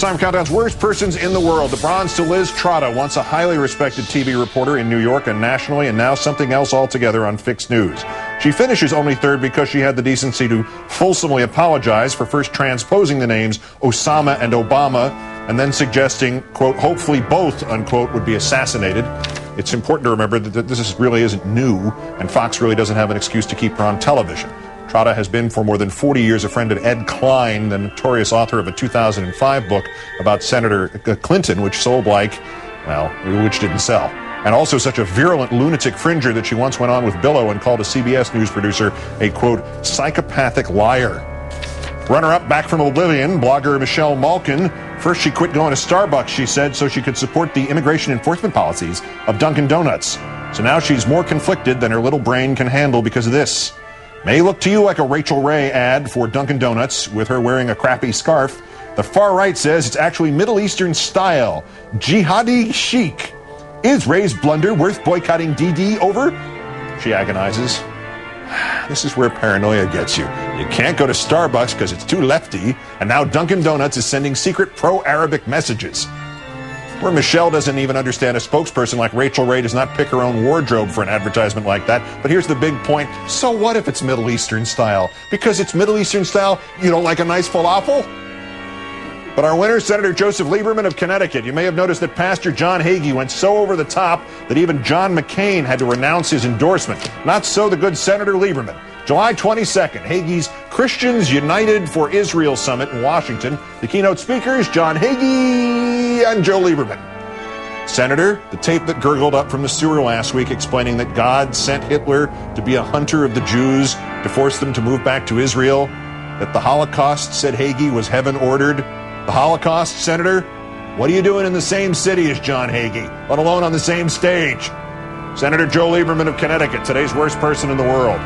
Time Countdown's worst persons in the world. The bronze to Liz Trotta, once a highly respected TV reporter in New York and nationally, and now something else altogether on Fixed News. She finishes only third because she had the decency to fulsomely apologize for first transposing the names Osama and Obama, and then suggesting, quote, hopefully both, unquote, would be assassinated. It's important to remember that this really isn't new, and Fox really doesn't have an excuse to keep her on television. Trotta has been for more than 40 years a friend of Ed Klein, the notorious author of a 2005 book about Senator Clinton, which sold like, well, which didn't sell. And also such a virulent lunatic fringer that she once went on with Billow and called a CBS News producer a, quote, psychopathic liar. Runner-up back from oblivion, blogger Michelle Malkin. First she quit going to Starbucks, she said, so she could support the immigration enforcement policies of Dunkin' Donuts. So now she's more conflicted than her little brain can handle because of this. May look to you like a Rachel Ray ad for Dunkin' Donuts with her wearing a crappy scarf. The far right says it's actually Middle Eastern style, jihadi chic. Is Ray's blunder worth boycotting DD over? She agonizes. This is where paranoia gets you. You can't go to Starbucks because it's too lefty, and now Dunkin' Donuts is sending secret pro-Arabic messages. Where Michelle doesn't even understand a spokesperson like Rachel Ray does not pick her own wardrobe for an advertisement like that. But here's the big point. So what if it's Middle Eastern style? Because it's Middle Eastern style, you don't like a nice falafel? But our winner, Senator Joseph Lieberman of Connecticut. You may have noticed that Pastor John Hagee went so over the top that even John McCain had to renounce his endorsement. Not so the good Senator Lieberman. July 22nd, Hagee's Christians United for Israel Summit in Washington. The keynote speakers, John Hagee and Joe Lieberman. Senator, the tape that gurgled up from the sewer last week explaining that God sent Hitler to be a hunter of the Jews, to force them to move back to Israel, that the Holocaust, said Hagee, was heaven-ordered. The Holocaust, Senator? What are you doing in the same city as John Hagee, let alone on the same stage? Senator Joe Lieberman of Connecticut, today's worst person in the world.